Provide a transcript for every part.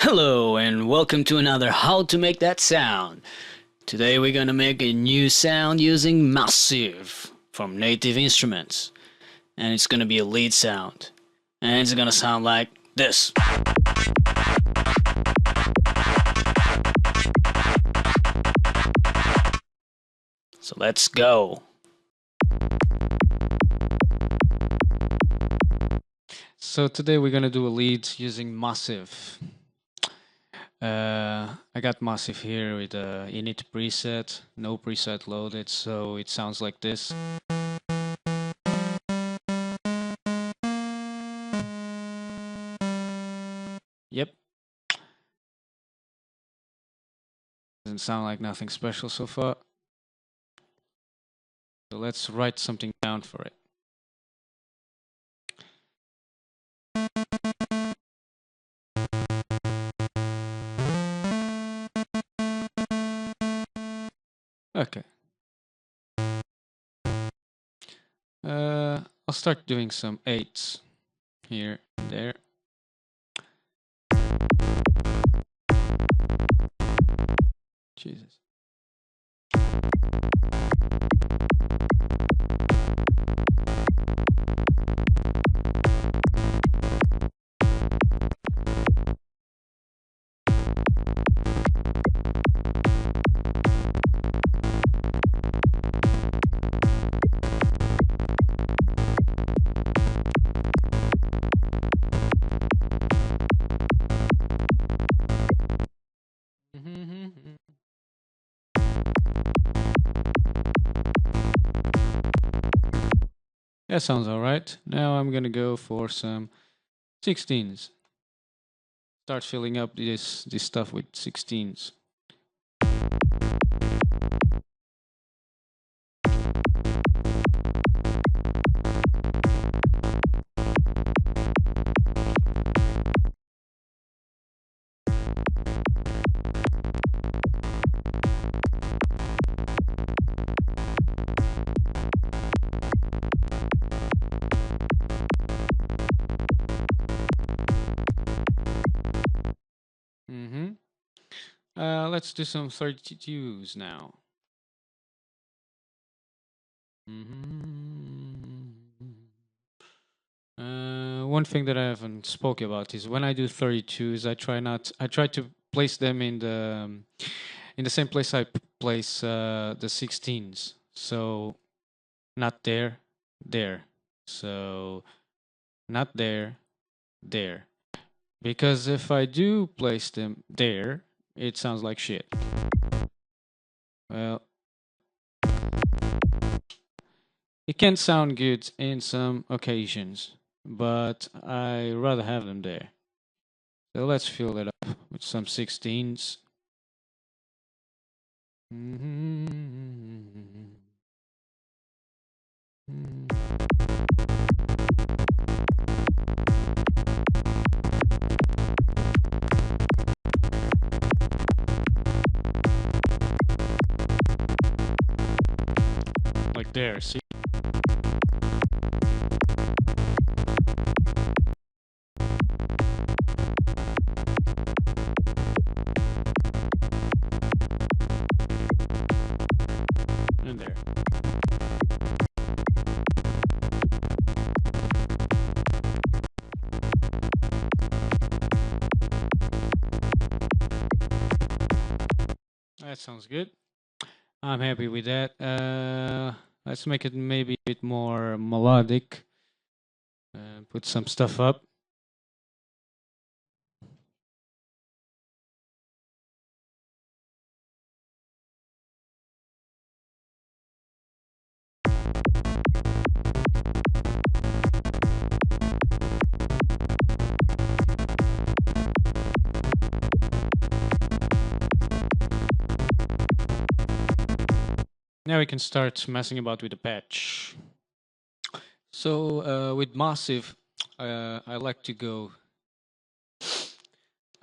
Hello and welcome to another How to Make That Sound. Today we're gonna make a new sound using Massive from Native Instruments. And it's gonna be a lead sound. And it's gonna sound like this. So let's go. So today we're gonna do a lead using Massive. I got Massive here with a init preset, no preset loaded, so it sounds like this. Yep. Doesn't sound like nothing special so far. So let's write something down for it. Okay. I'll start doing some 8s here and there. Jesus. That sounds alright. Now I'm gonna go for some 16s. Start filling up this stuff with 16s. Let's do some 32s now. One thing that I haven't spoke about is when I do 32s, I try to place them in the same place I place the 16s. So not there, there. So not there, there. Because if I do place them there, it sounds like shit. Well, it can sound good in some occasions, but I rather have them there. So let's fill it up with some 16s. Like there, see? And there. That sounds good. I'm happy with that. Let's make it maybe a bit more melodic. Put some stuff up. Now we can start messing about with the patch. So with Massive, I like to go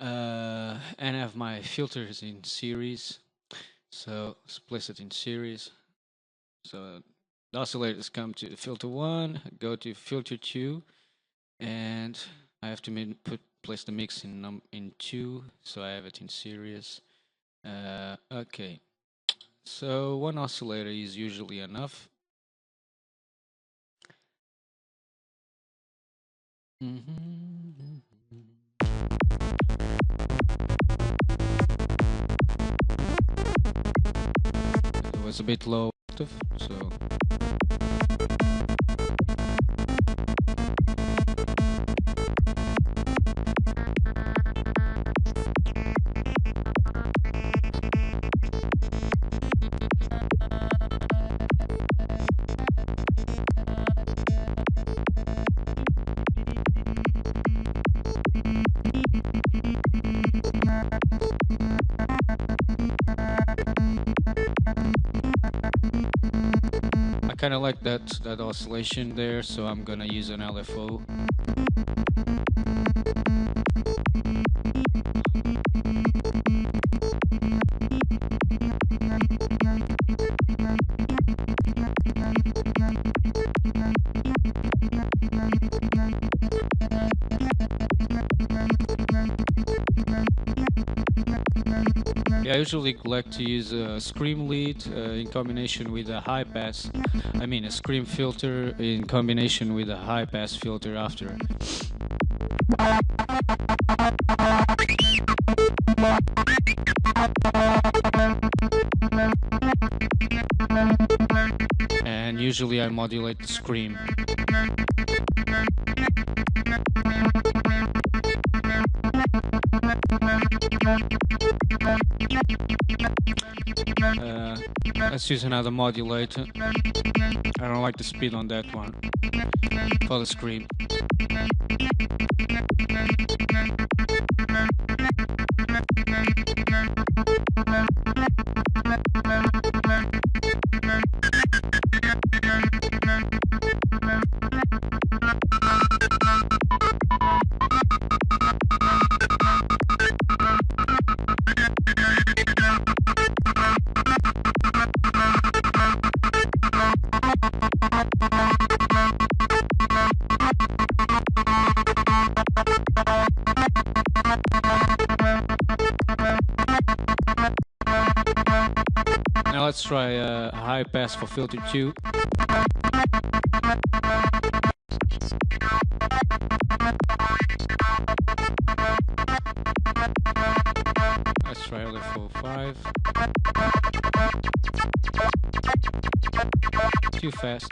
and have my filters in series. So let's place it in series. So the oscillators come to filter 1, go to filter 2, and I have to place the mix in 2, so I have it in series. Okay, so one oscillator is usually enough. It was a bit low octave, so I kind of like that oscillation there, so I'm gonna use an LFO. Yeah, I usually like to use a scream lead in combination with a high pass. I mean, a scream filter in combination with a high pass filter after. And usually I modulate the scream. Let's use another modulator. I don't like the speed on that one for the scream. Now let's try a high pass for filter 2. Let's try LFO 5. Too fast.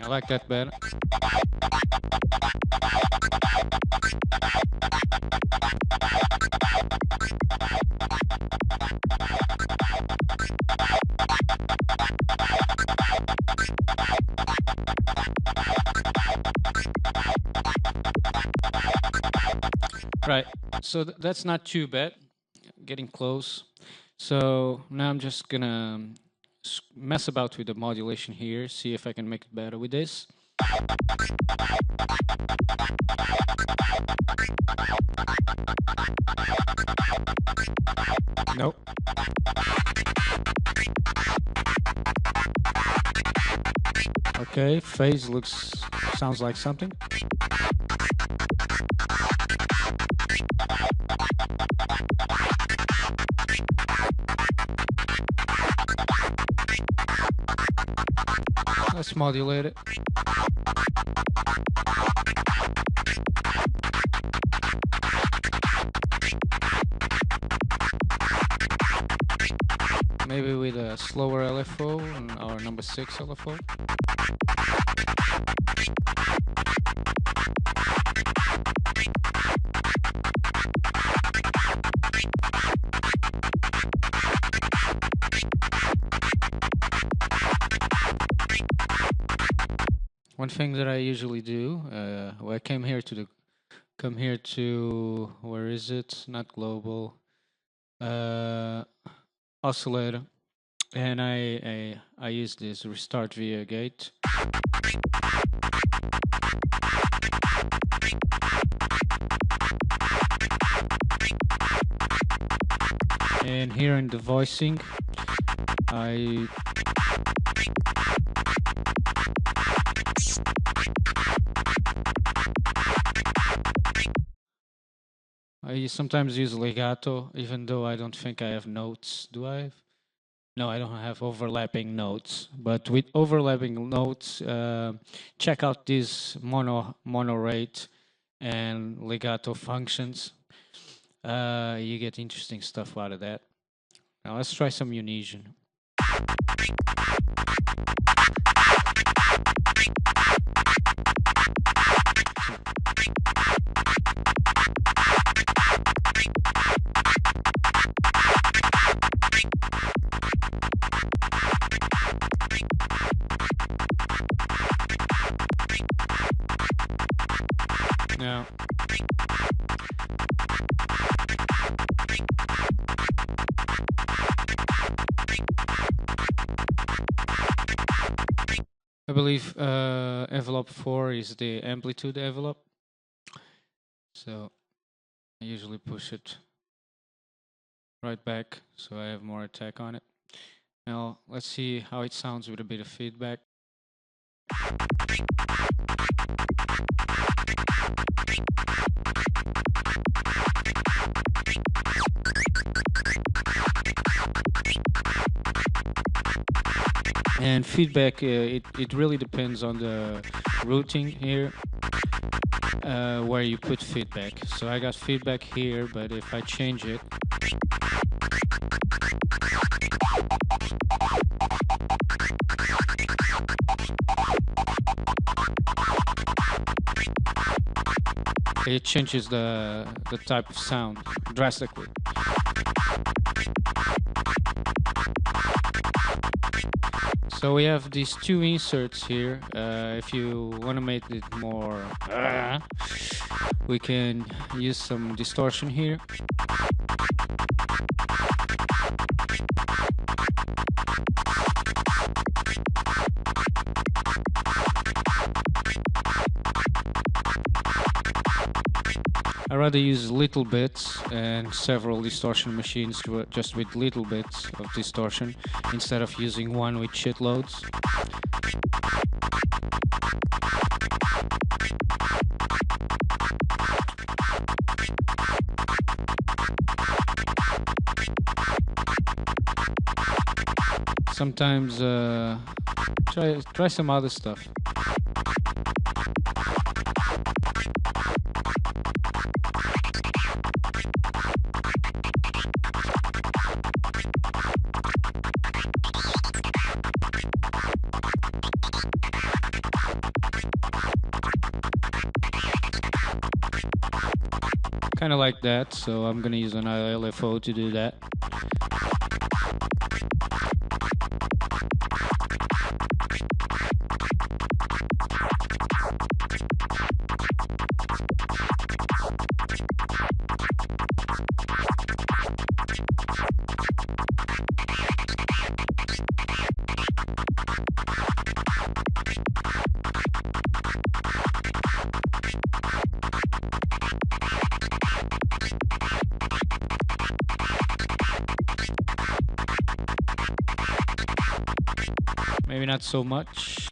I like that better. Right. So that's not too bad. Getting close. So now I'm just gonna mess about with the modulation here, see if I can make it better with this. Nope. Okay, phase sounds like something. Let's modulate it. Maybe with a slower LFO and our number 6 LFO. One thing that I usually do, well, I came here to where is it? Not global, oscillator, and I use this restart via gate. And here in the voicing, I sometimes use legato, even though I don't think I have notes. Do I have? No, I don't have overlapping notes. But with overlapping notes, check out these mono rate and legato functions. You get interesting stuff out of that. Now let's try some Unisian. Now, I believe envelope 4 is the amplitude envelope. So I usually push it right back so I have more attack on it. Now let's see how it sounds with a bit of feedback. And feedback, it really depends on the routing here, where you put feedback. So I got feedback here, but if I change it, it changes the type of sound drastically. So we have these two inserts here. If you want to make it more, we can use some distortion here. I rather use little bits and several distortion machines just with little bits of distortion instead of using one with shitloads. Sometimes try some other stuff. Kind of like that, so I'm gonna use an LFO to do that. Maybe not so much.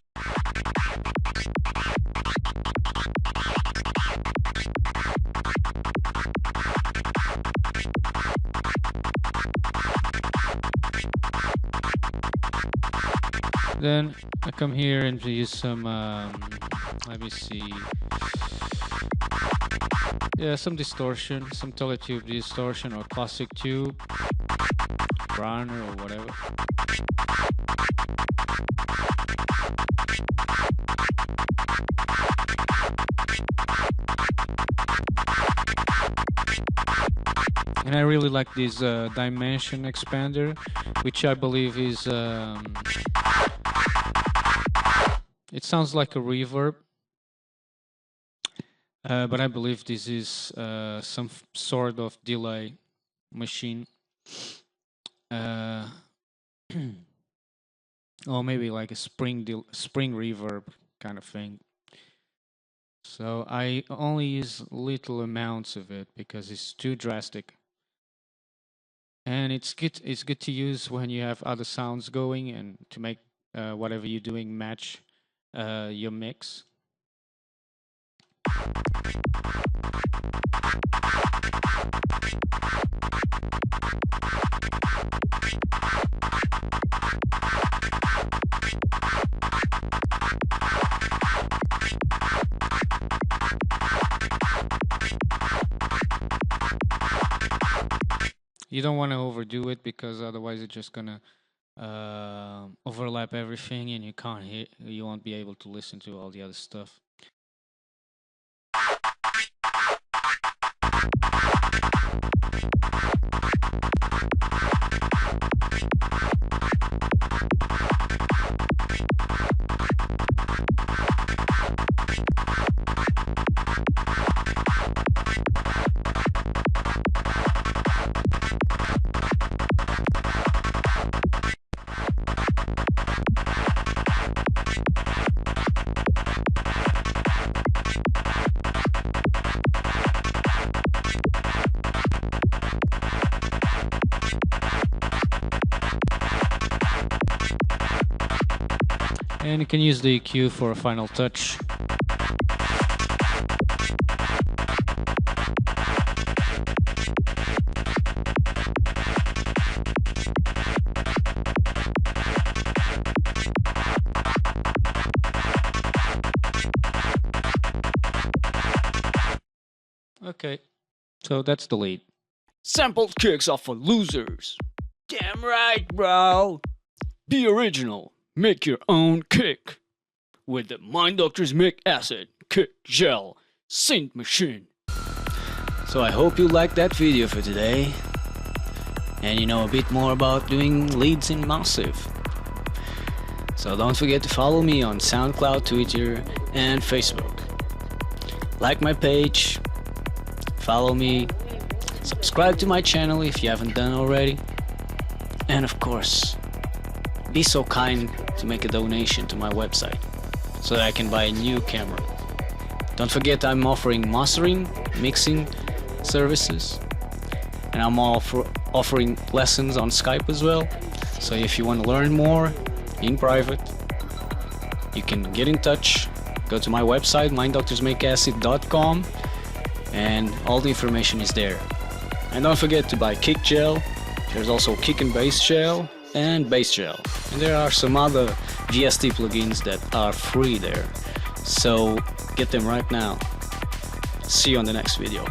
Then I come here and use some, let me see. Yeah, some distortion, some teletube distortion or classic tube, Browner or whatever. And I really like this dimension expander, which I believe is, it sounds like a reverb, but I believe this is some sort of delay machine. Or maybe like a spring reverb kind of thing. So I only use little amounts of it because it's too drastic. And it's good to use when you have other sounds going and to make whatever you're doing match your mix. You don't want to overdo it because otherwise it's just gonna overlap everything and you won't be able to listen to all the other stuff. And you can use the EQ for a final touch. Okay, so that's the lead. Sampled kicks are for losers. Damn right, bro. Be original. Make your own kick with the Mind Doctor's Mic Acid Kick Gel Synth Machine. So I hope you liked that video for today, and you know a bit more about doing leads in Massive. So don't forget to follow me on SoundCloud, Twitter, and Facebook. Like my page, follow me, subscribe to my channel if you haven't done already, and of course, be so kind to make a donation to my website so that I can buy a new camera. Don't forget I'm offering mastering, mixing services, and I'm offering lessons on Skype as well. So if you want to learn more in private, you can get in touch. Go to my website, minddoctorsmakeacid.com, and all the information is there. And don't forget to buy kick gel. There's also kick and bass gel and bass gel, and there are some other VST plugins that are free there, so get them right now. See you on the next video.